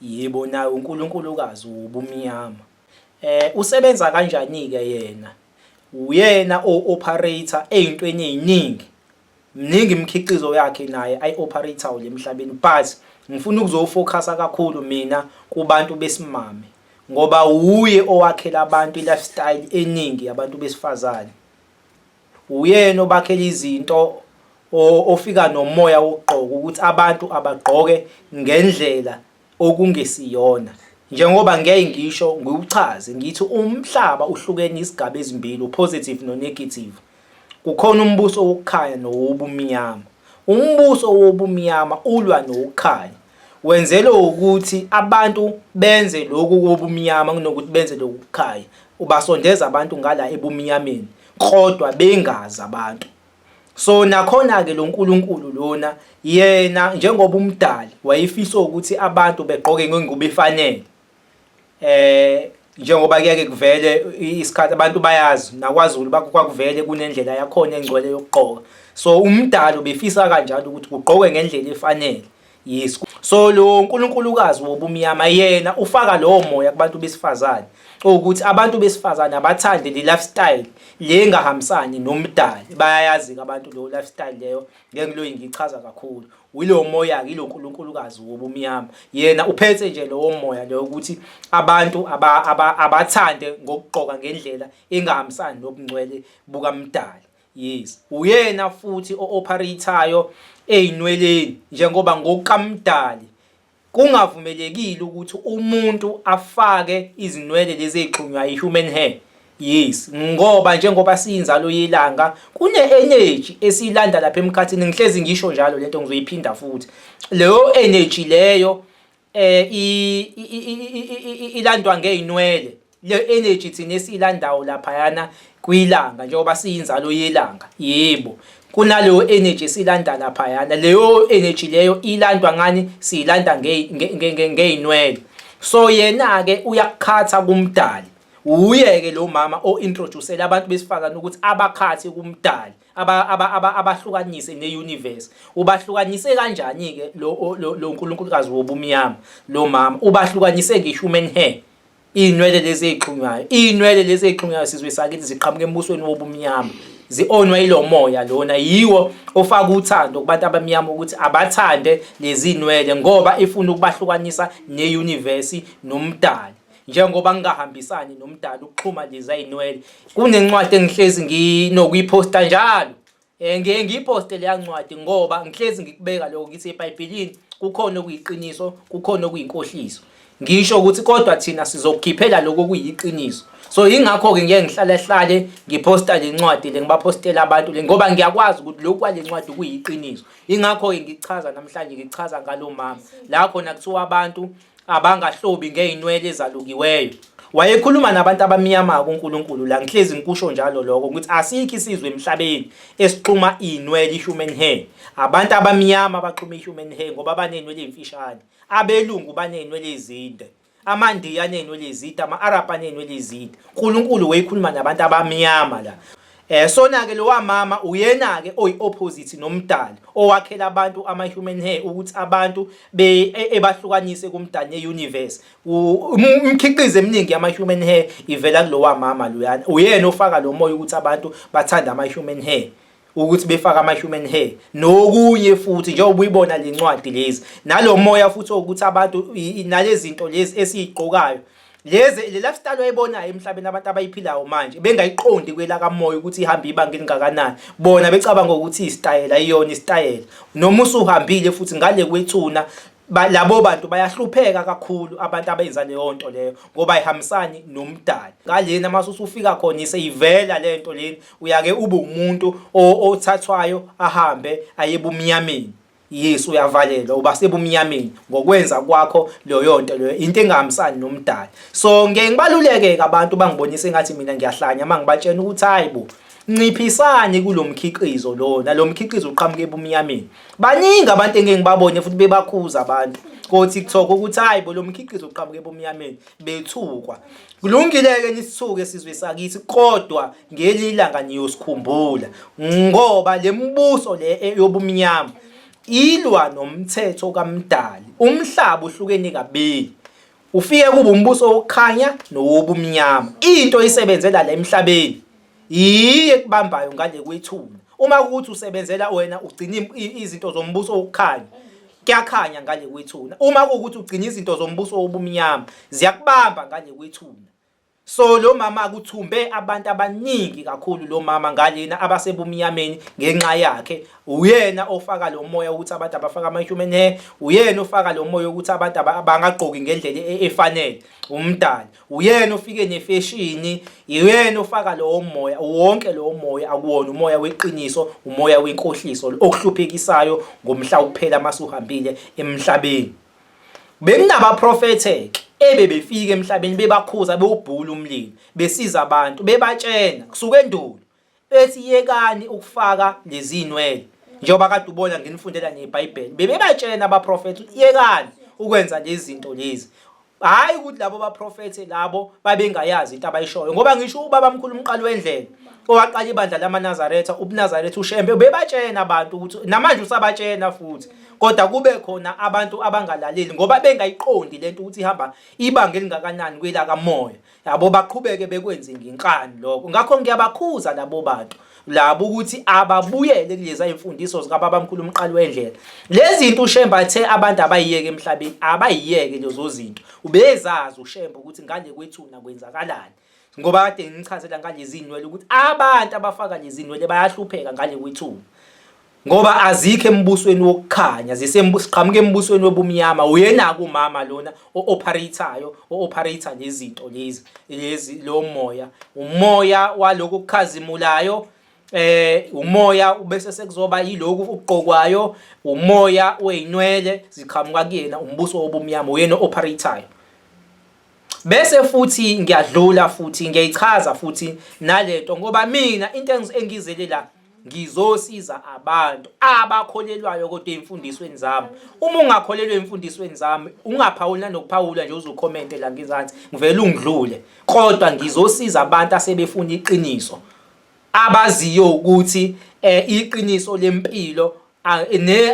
Yebo nawe uNkulunkulukazi ubumnyama. Usebenza kanjani-ke yena? Uyena o-operator ey'ntweni ey'ningi. Mningi imikhiqizo yakhe naye ayi-operator le emhlabeni, but ngifuna ukuzofocus kakhulu mina kubantu besimame ngoba uye owakhela abantu i-lifestyle eningi yabantu besifazane. Uyena obakhela izinto ofika nomoya wokugqoka ukuthi abantu abagqoke ngendlela okungesiyona. Njengoba ngeke ngisho ngiwuchaze ngithi umhlaba uhlukene izigaba ezimbili, upositive no-negative. Kukhona umbuso wokukhanya nowobumnyama. Umbuso wobumnyama ulwa nokukhanya. Wenzelwe ukuthi abantu benze lokhu wobumnyama kunokuthi benze lokhu kukhanya. Ubasondeza abantu ngala ebumnyameni kodwa bengazi abantu. So nakhona-ke lo nkulunkulu lona yena njengoba umdali wayefisa ukuthi abantu begqoke ngengubo efanele. Njengoba kuyake kuvele isikhathi abantu bayazi nakwaZulu kwakuvele kunendlela yakhona engcwele yokugqoka. So umdali ubefisa kanjalo ukuthi kugqokwe ngendlela efanele. Yes. So lo nkulunkulukazi wobumnyama yena ufaka lowo moya kubantu besifazane ukuthi abantu besifazane abathande le lifestyle le engahambisani nomdali. Bayayazi abantu lo lifestyle leyo ngeke ngilo ngichaza kakhulu. Uyilo moya ke lo nkulunkulukazi wobumnyama. Yena uphethe nje lowo moya lo ukuthi abantu abathande ngokugqoka ngendlela engahambisani nobungcwele bukaMdali. Yes. Uyena futhi o-operator ey'nweleni njengoba ngokukaMdali kungavumelekile ukuthi umuntu afake izinwele lezi ezixhunywayo i-human hair. Yes, ngoba njengoba siyinzalo yelanga kune-energy esiyilanda lapha emkhathini. Ngihlezi ngisho njalo lento ngizoyiphinda futhi. Leyo energy leyo ilandwa ngey'nwele. Le energy thina esiyilandayo laphayana kwilanga njengoba siyinzalo yelanga. Yebo. Kunaleyo energy silanda laphayana. Leyo energy leyo ilandwa ngani? Siyilanda ngey'nwele. So yena-ke uyakukhatha kumdali. Uye-ke lo mama o-introducela abantu besifazane ukuthi abakhathi kumdali, abahlukanise ne-universe. Ubahlukanise kanjani-ke lo nkulunkulukazi wobumnyama? Lo mama ubahlukanise nge-human hair. Iy'nwele lezi ey'xhunywayo. Iy'nwele lezi ey'xhunywayo sizwe sakithi ziqhamuka embusweni wobumnyama. Zi-onwa yilo moya lona. Yiwo ofaka uthando kubantu abamnyama ukuthi abathande lezi nwele ngoba ifuna ukubahlukanisa ne-universe nomdali. Njengoba ngingahambisani nomdali ukuxhuma lezi ay'nwele. Kunencwadi engihlezi nginokuyiposta njalo. Ngeke ngiyiposte leya ncwadi ngoba ngihlezi ngikubeka lokho ngithi eBhayibhelini kukhona okuyiqiniso, kukhona okuyinkohliso. Ngisho ukuthi kodwa thina sizokukhiphela lokho kuyiqiniso. So ingakho-ke ngeke ngihlale ngiposta le ncwadi le ngibapostela abantu le ngoba ngiyakwazi ukuthi lokhu kwale ncwadi kuyiqiniso. Ingakho-ke ngichaza namhlanje ngichaza ngalo mama. La khona kuthiwa abantu abangahlobi ngey'nwele ezalukiweyo. Wayekhuluma nabantu abamnyama kuNkulunkulu la ngihlezi ngikusho njalo lokho ukuthi asikho isizwe emhlabeni esixhuma iy'nwele i-human hair. Abantu abamnyama baxhuma i-human hair ngoba baney'nwele ey'mfishane. Abelungu baney'nwele ezinde. AmaNdiya aney'nwele ezide, ama-Arab aney'nwele ezide. uNkulunkulu wayekhuluma nabantu abamnyama la. Sona-ke lo wamama uyena-ke oyi-opposite nomdali owakhela abantu ama-human hair ukuthi abantu ebahlukanise kumdali ne-universe. Umkhiqizo eminingi yama-human hair ivela kulo wamama luyana. Uyena ofaka lo moya ukuthi abantu bathande ama-human hair, ukuthi befaka ama-human hair nokunye futhi njengoba uyibona le ncwadi lezi nalo moya futhi ukuthi abantu nalezi zinto lezi esiyigqokayo lezi le lifestyle oyibonayo emhlabeni abantu abayiphilayo manje bengayiqondi kwela kamoya ukuthi ihamba ibanga elingakanani. Bona becabanga ukuthi istyle ayiyona istyle. Noma usuhambile futhi ngale kwethuna labo bantu bayahlupheka kakhulu abantu abenza leyo nto leyo ngoba ayihambisani nomdali. Ngalena mase usufika khona iseyivela le nto leni uyake ube umuntu othathwayo ahambe ayebumnyameni. Yes, uyavalelwa uba sebumnyameni ngokwenza kwakho leyo nto leyo into engahambisani nomdali. So ngeke ngibaluleke abantu bangibonise ngathi mina ngiyahlanya mangibatshena ukuthi hayibo nciphisani kulomkhiqizo lona. Lo mkhiqizo uqhamuke ebumnyameni. Baningi abantu engeke ngibabone futhi bebakhuza abantu ko TikTok ukuthi hayibo lo mkhiqizo uqhamuke ebumnyameni bethukwa. Kulungile-ke nisithuke sizwe sakithi kodwa ngelilanga niyosikhumbula ngoba le mbuso le yobumnyama ilwa nomthetho kaMdali. Umhlaba uhlukene kabili. Ufike kuba umbuso wokukhanya nowobumnyama. Into isebenzela la emhlabeni yiye kubambayo ngale kwethuna. Uma ukuthi usebenzela wena ugcina izinto zombuso wokukhanya, kuyakhanya ngale kwethuna. Uma ukuthi ugcina izinto zombuso wobumnyama, ziyakubamba ngale kwethuna. So lo mama kuthumbe abantu abaningi kakhulu lo mama ngalena abasebumnyameni ngenxa yakhe. Uyena ofaka lo moya ukuthi abantu abafaka ama-human hair, uyena ofaka lo moya ukuthi abantu abangagqoki ngendlela efanele, uMdali. Uyena ofike nefashini, uyena ofaka lo moya. Wonke lo moya akuwona umoya weqiniso, umoya wenkohliso okuhluphekisayo ngomhla ukuphela masuhambile emhlabeni. Bekunabaprofetheke ebebefika emhlabeni bebakhuza bewubhula umlilo, besiza abantu, bebatshena kusuka endulo ethi yekani ukufaka lezi inwele. Njengoba kade ubona nginifundela neBhayibheli, bebebatshena abaprofethi yekani ukwenza lezi zinto lezi. Hayi ukuthi labo baprofethe labo babengayazi into abayishoyo, ngoba ngisho ubabamkhulu umqali wendlela owaqala ibandla lamaNazaretha, uNazaretha uShembe, bebatshena abantu ukuthi namanje usabatshena futhi, kodwa kube khona abantu abangalaleli ngoba bengayiqondi lento ukuthi ihamba ibanga elingakanani kwela kamoya. Yabo baqhubeke bekwenze ngenkani lokho. Ngakho ngiyabakhuza labo bantu labo ukuthi ababuyele kulezi imfundiso zikababamkhulu umqali wendlela. Lezi zinto uShembe athe abantu abayiyeke emhlabeni, abayiyeke lezo zinto. Ubezazi uShembe ukuthi ngale kwethuna kwenzakalani. Ngoba kade ngichazela ngalezi inwele ukuthi abantu abafaka lezi inwele bayahlupheka ngale kwethuna. Ngoba azikho embusweni wokukhanya, ziqhamuke embusweni wobumnyama. Uyena kumama lona o-operator lezi zinto lezi lo moya, umoya waloko kukhazimulayo, umoya ubese sekuzoba yiloku uqokwayo, umoya weinwele ziqhamuka kuyena, umbuso wobumnyama uyena operator. Bese futhi ngiyadlula futhi ngiyayichaza futhi nalento ngoba mina into engizelela ngizosiza abantu abakholelwayo kodwa emfundisweni zami. Uma ungakholelwa emfundisweni zami, ungaphawula nokuphawula nje uzukhomente la ngizansi, ngivela ungidlule. Kodwa ngizosiza abantu asebefuna iqiniso, abaziyo ukuthi iqiniso lempilo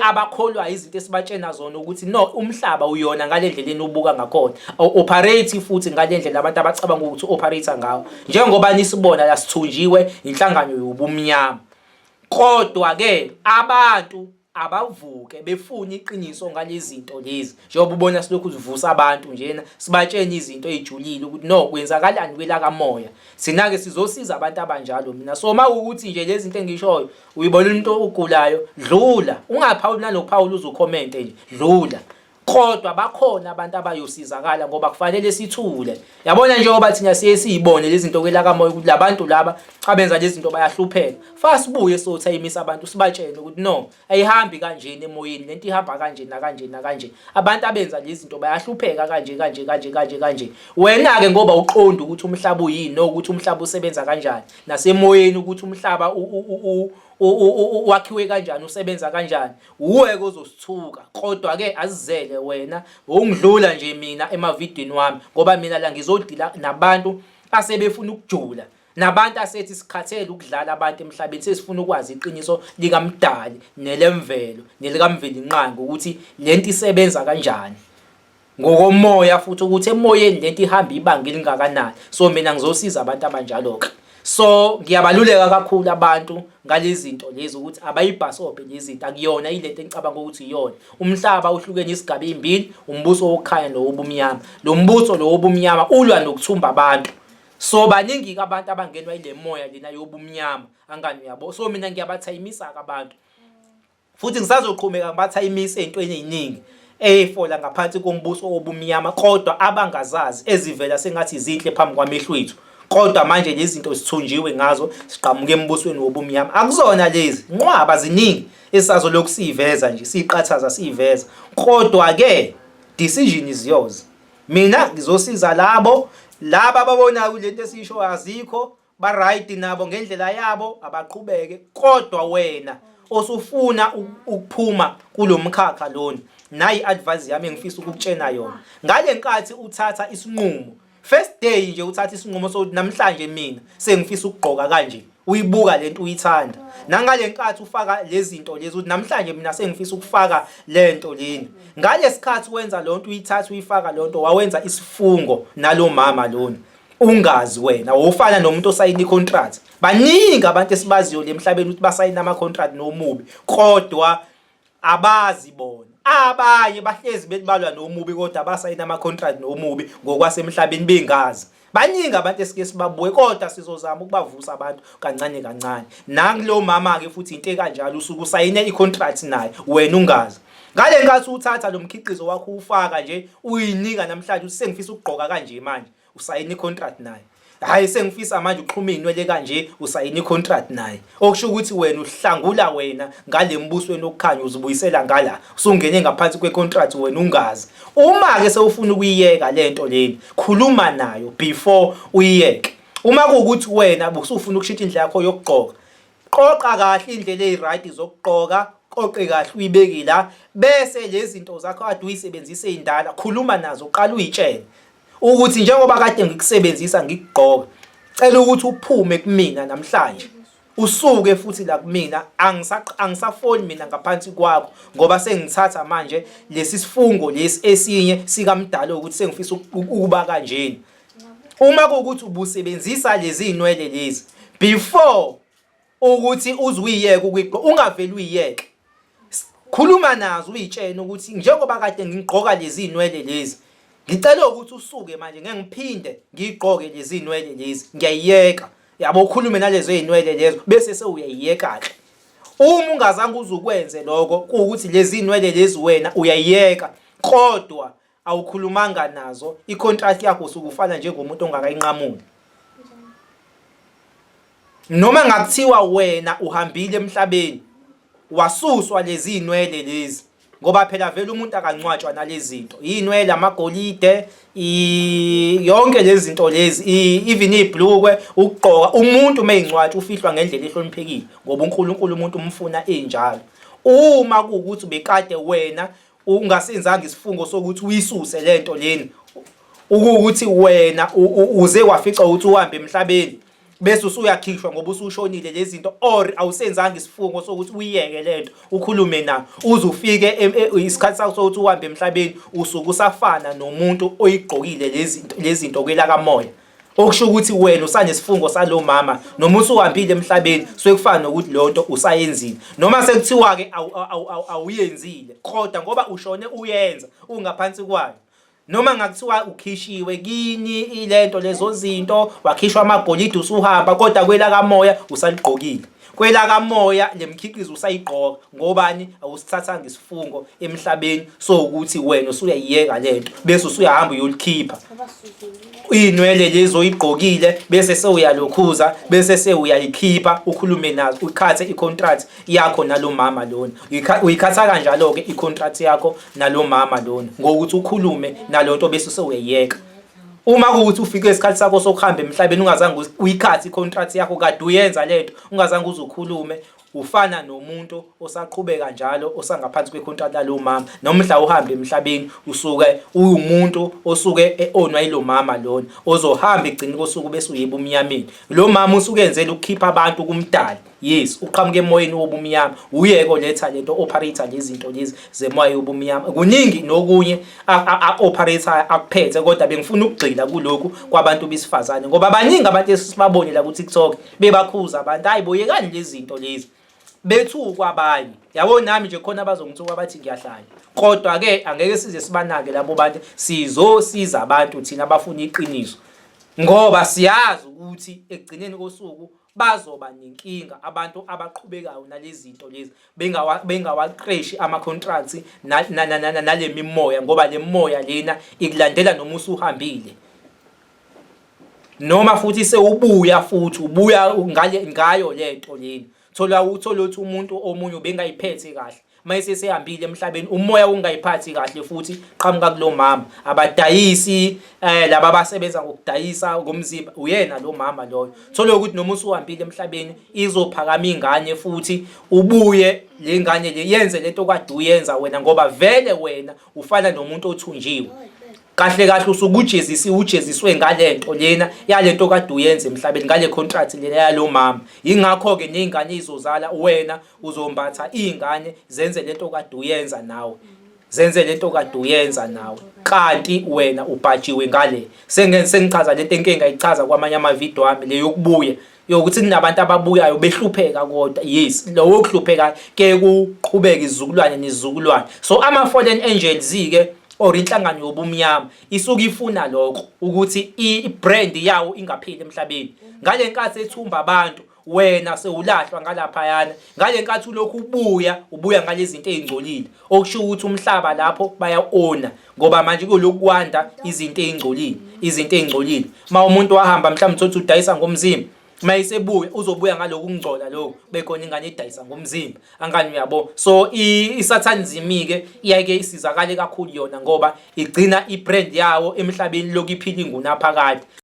abakholwa izinto esibatshena zona ukuthi no, umhlaba uyona ngale ndlela ubuka ngakhona, operate futhi ngale ndlela abantu abacabanga ukuthi operator ngawo. Njengoba nisibona la sithunjiwe inhlangano yobumnyama. Kodwa ke abantu abavuke befuna iqiniso ngalezi zinto lezi. Njengoba ubona silokhu sivusa abantu njena sibatshena izinto ezijulile ukuthi no, kwenzakalani kwela kamoya. Sina ke sizosiza abantu abanjalo mina. So mawukuthi nje lezi zinto engishoyo uyibona umuntu ogulayo, dlula. Ungaphawuli nalokuphawula uzukhomente nje, dlula. Kodwa bakhona abantu abayosizakala ngoba kufanele sithule. Yabona njengoba thina siyibone lezi zinto kwela kamoya ukuthi labantu laba abenza lezi zinto bayahlupheka. Fasibuye sothayimisa abantu sibatshene ukuthi no, ayihambi kanjeni emoyeni, lento ihamba kanje nakanje nakanje. Abantu abenza lezi zinto bayahlupheka kanje. Wena ke ngoba uqonda ukuthi umhlaba uyini nokuthi umhlaba usebenza kanjani, nasemoyeni ukuthi umhlaba wakhiwe kanjani, usebenza kanjani, uweke ozosithuka. Kodwa ke azizele wena ungidlula nje mina emavidini wami ngoba mina la ngizodila nabantu asebefuna ukujula, nabantu asethi sikhathele ukudlala abantu emhlabeni, sesifuna ukwazi iqiniso likaMdali nelemvelo nelikamveli nqangi ukuthi lento isebenza kanjani ngokomoya, futhi ukuthi emoyeni lento ihamba ibanga elingakanani. So mina ngizosiza abantu abanjalo ke. So ngiyabaluleka kakhulu abantu ngalezi zinto lezi ukuthi abayibhasobhe lezi zinto, akuyona ilento engicabanga ukuthi iyona. Umhlaba uhlukene isigaba ezimbili, umbuso wokukhanya nowobumnyama. Lo mbuso lo wobumnyama ulwa nokuthumba abantu. So baningi abantu abangenwa ile moya lena yobumnyama angani uyabo. So mina ngiyabathayimisa abantu futhi ngisazoqhubeka ngibathayimise ezintweni eziningi efola ngaphansi kombuso wobumnyama, kodwa abangazazi ezivela sengathi izinhle phambi kwamehlo ethu. Kodwa manje lezi zinto sithunjiwe ngazo, siqhamuke embusweni wobumnyama. Akuzona lezi nqwaba ziningi esazolokhu siveza nje, siqhathaza siveza. Kodwa ke decision is yours. Mina ngizosiza laba ababona lento esisho azikho, ba right nabo ngendlela yabo abaqhubeke. Kodwa wena osufuna ukuphuma kulomkhakha lona, nayi advice yami engifisa ukukutshena yona. Ngale nkathi uthatha isinqumo, first day nje uthatha isinqumo sokuthi namhlanje mina sengifisa ukugqoka kanje, uyibuka lento uyithanda nangale nkathi ufaka lezi zinto lezi uthi namhlanje mina sengifisa ukufaka lento leni ngalesikhathi wenza lonto uyithatha uyifaka lonto wawenza isifungo nalomama lona ungazi wena ufana nomuntu osayina icontract baningi abantu esibaziyo lemhlabeni ukuthi basayina ama contract nomubi kodwa abazi bona abanye bahlezi betbalwa nomubi kodwa basayina ama contract nomubi ngokwasemhlabeni bengazi baningi abantu esike sibabuye kodwa sizozama ukubavusa abantu kancane kancane nangulo mama ke futhi into kanjalo usuku usayine icontract naye wena ungazi ngale nkathi uthatha lo mkhiqizo wakho ufaka nje uyinika namhlanje usengifisa ukugqoka kanje manje usayine icontract naye hayi sengifisa manje uxhuma inwele kanje usayine icontract naye okusho ukuthi wena uhlangula wena ngale mbusweni okukhanya uzibuyisela ngala usungene ngaphansi kwecontract wena ungazi uma ke sewufuna ukuyiyeka lento leni khuluma nayo before uyiyeke uma kuukuthi wena busufuna ukushintsha indlela yakho yokugqoka qoqa kahle indlela eziright zokugqoka qoqe kahle uyibeki la bese lezi zinto zakho ade uyisebenzise indala khuluma nazo uqala uyitshele ukuthi njengoba kade ngikusebenzisa ngikugqoka cela ukuthi uphume kumina namhlanje usuke futhi la kumina angisafoni mina ngaphansi kwakho ngoba sengithatha manje lesi sifungo lesi esinye sikamdalo ukuthi sengifisa ukuba kanjeni uma kuukuthi ubusebenzisa lezi inwele lezi before ukuthi uzuyiyeke ukugqoka ungaveli uyiyeke khuluma nazo uyitshene ukuthi njengoba kade ngigqoka lezi inwele lezi ngicela ukuthi usuke manje ngeke ngiphinde ngigqoke lezi inwele lezi ngiyayiyeka yabo ukhulume nalezo inwele lezo bese sewuyayiyeka kahle uma ungazange uzukwenze lokho kuukuthi lezi inwele lezi wena uyayiyeka kodwa awukhulumanga nazo icontract yakho usukufana njengomuntu ongakayinqamuli noma ngakuthiwa wena uhambile emhlabeni wasuswa lezi inwele lezi ngoba phela vele umuntu akancwatshwa nalezi zinto inwele amagolide yonke lezi zinto lezi even ibhlukwe ukugqoka umuntu mayincwatshwa ufihlwa ngendlela ehloniphekile ngoba uNkulunkulu umuntu umfuna enjalo uma kuukuthi bekade wena ungasenzanga isifungo sokuthi uyisuse lento leni ukuthi wena uze wafica ukuthi uhambe emhlabeni bese usuyakhishwa ngoba usushonile lezi zinto or awusenzanga isifungo sokuthi uyiyeke lento ukhulume nayo uzufike isikhathi sakho sokuthi uhambe emhlabeni usuku usafana nomuntu oyigqokile lezi zinto kwela kamoya okusho ukuthi wena usanesifungo salo mama noma usuhambile emhlabeni sekufana nokuthi lonto usayenzile noma sekuthiwa ke awuyenzile kodwa ngoba ushone uyenza ungaphansi kwayo noma ngakuthiwa ukhishiwe kini ilento lezo zinto wakhishwa amagolide usuhamba kodwa kwela kamoya usaligqokile kwela kamoya lemkhiqizo usayigqoka ngobani awusithathanga isifungo emhlabeni so ukuthi wena usuyayiyeka lento bese usuyahamba uyolikhipha inwele lezo oyigqokile bese sewuyalokhuza bese sewuyayikhipha ukhulume nazo ukhathe icontract yakho nalomama lona uyikhatha kanjalo ke icontract yakho nalomama lona ngokuthi ukhulume nalonto bese sewuyayiyeka uma kuukuthi ufike esikhathi sakho sokuhamba emhlabeni ungazange uyikhathi icontract yakho kade uyenza lento ungazange uzukhulume ufana nomuntu osaqhubeka njalo osangaphansi kwecontract lalo mama nomhla uhambe emhlabeni usuke uyumuntu osuke onwa yilo mama lona ozohamba egcina kosuku bese uyeba umnyameni lo mama usuke enzela ukukhipha abantu kumdali yes uqhamuke emoyeni wobumnyama uyeko letha lento operator lezi zinto lezi zemoya wobumnyama kuningi nokunye operator akuphethe kodwa bengifuna ukugxila kulokhu kwabantu besifazane ngoba abaningi abantu esibabone la ku TikTok bebakhuza abantu hayi boyekani lezi zinto lezi bethukwa abanye yabo nami nje khona bazongithuka bathi ngiyahlanya kodwa ke angeke size sibanake labo bantu sizosiza abantu thina abafuna iqiniso ngoba siyazi ukuthi ekugcineni kosuku bazoba nenkinga abantu abaqhubekayo nalezi zinto lezi bengawaqreshi ama contracts nale mimoya ngoba le moya lena ikulandela noma usuhambile noma futhi sewubuya futhi ubuya ngayo lento leni thola ukuthi umuntu omunye ubengayiphethe kahle mayise sehambile emhlabeni umoya ungayiphathi kahle futhi qhamuka kulo mama abadayisi laba abasebenza ngokudayisa ngomzimba uyena lo mama loyo thola ukuthi noma usuhambile emhlabeni izophakama ingane futhi ubuye le ngane le yenze lento kade uyenza wena ngoba vele wena ufana nomuntu othunjiwe kahle kahle ujeziswe ngalento lena yalento kade uyenza emhlabeni ngale contract lena yalo mama. Yingakho ke nezingane izozala wena uzombatha izingane zenze lento kade uyenza nawe. Zenze lento kade uyenza nawe. Kanti wena ubhajiwe ngale. Sengichaza lento enkinga ichaza kwamanye ama-video ami le yokubuya. Yokuthi kunabantu ababuyayo behlupheka kodwa yes lo okuhlupheka ke kuqhubeka izizukulwane nezizukulwane. So ama-fallen angels ke or inhlangano yobumnyama isuke ifuna lokho ukuthi i-brand yawo ingapheli emhlabeni. Ngale nkathi ethumba abantu wena sewulahlwa ngalaphayana. Ngale nkathi ulokhu ubuya ngalezi zinto ezingcolile. Okusho ukuthi umhlaba lapho baya-ona ngoba manje kulokwanda izinto ezingcolile. Ma umuntu wahamba mhlawumbe uthi udayisa ngomzimba mayisebuya uzobuya ngaloku kungcola lokho bekhona ingane edayisa ngomzimba angani uyabo. So isathanism ke iyake isizakale kakhulu yona ngoba igcina ibrand yawo emhlabeni lokhu iphila ingunaphakade.